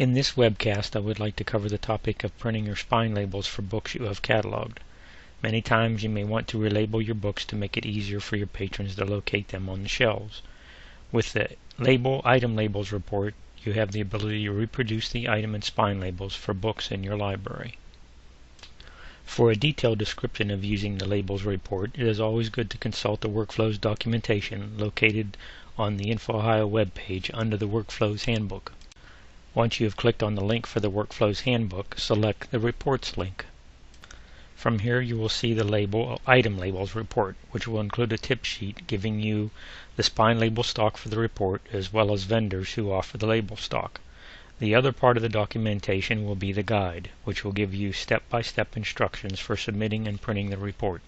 In this webcast, I would like to cover the topic of printing your spine labels for books you have cataloged. Many times you may want to relabel your books to make it easier for your patrons to locate them on the shelves. With the Item Labels report, you have the ability to reproduce the item and spine labels for books in your library. For a detailed description of using the Labels report, it is always good to consult the Workflows documentation located on the InfoOhio webpage under the Workflows Handbook. Once you have clicked on the link for the Workflows Handbook, select the Reports link. From here you will see the Item Labels report, which will include a tip sheet giving you the spine label stock for the report, as well as vendors who offer the label stock. The other part of the documentation will be the guide, which will give you step-by-step instructions for submitting and printing the report.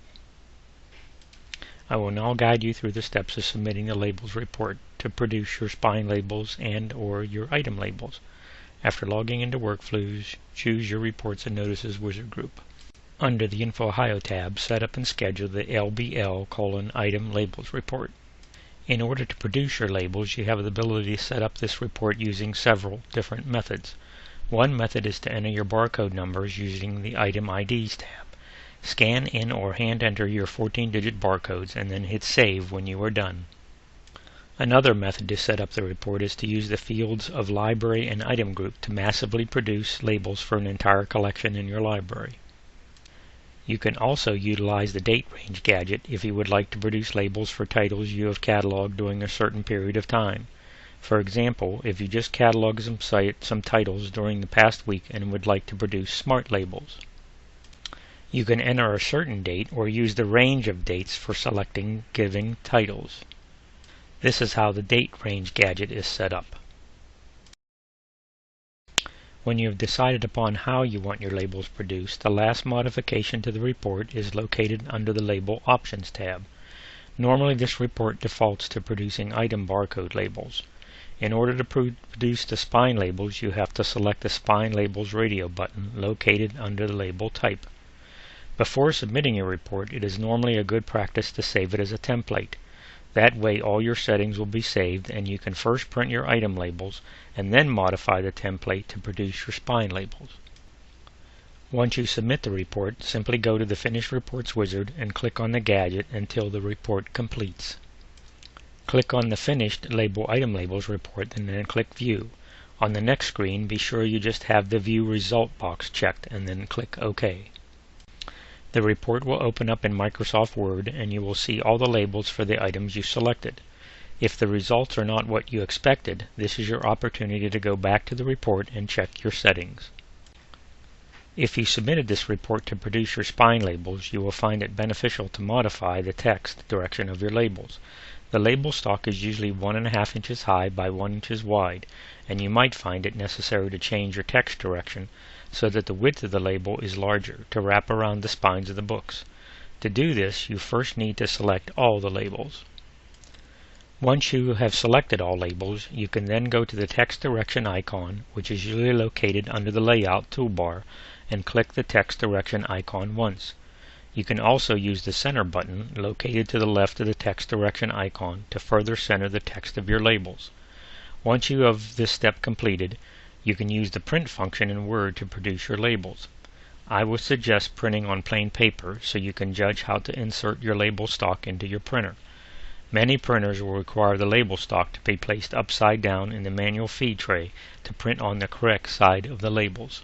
I will now guide you through the steps of submitting the Labels report to produce your spine labels and/or your item labels. After logging into Workflows, choose your Reports and Notices wizard group. Under the InfoOhio tab, set up and schedule the LBL:"Item Labels report. In order to produce your labels, you have the ability to set up this report using several different methods. One method is to enter your barcode numbers using the Item IDs tab. Scan in or hand enter your 14-digit barcodes and then hit Save when you are done. Another method to set up the report is to use the fields of Library and Item Group to massively produce labels for an entire collection in your library. You can also utilize the Date Range gadget if you would like to produce labels for titles you have cataloged during a certain period of time. For example, if you just cataloged some titles during the past week and would like to produce smart labels. You can enter a certain date or use the range of dates for selecting given titles. This is how the Date Range gadget is set up. When you have decided upon how you want your labels produced, the last modification to the report is located under the Label Options tab. Normally this report defaults to producing item barcode labels. In order to produce the spine labels, you have to select the Spine Labels radio button located under the label type. Before submitting your report, it is normally a good practice to save it as a template. That way all your settings will be saved and you can first print your item labels and then modify the template to produce your spine labels. Once you submit the report, simply go to the Finish Reports wizard and click on the gadget until the report completes. Click on the Finished Item Labels report and then click View. On the next screen, be sure you just have the View Result box checked and then click OK. The report will open up in Microsoft Word and you will see all the labels for the items you selected. If the results are not what you expected, this is your opportunity to go back to the report and check your settings. If you submitted this report to produce your spine labels, you will find it beneficial to modify the text direction of your labels. The label stock is usually 1.5 inches high by 1 inch wide, and you might find it necessary to change your text direction so that the width of the label is larger to wrap around the spines of the books. To do this, you first need to select all the labels. Once you have selected all labels, you can then go to the text direction icon, which is usually located under the Layout toolbar, and click the text direction icon once. You can also use the center button located to the left of the text direction icon to further center the text of your labels. Once you have this step completed, you can use the print function in Word to produce your labels. I would suggest printing on plain paper so you can judge how to insert your label stock into your printer. Many printers will require the label stock to be placed upside down in the manual feed tray to print on the correct side of the labels.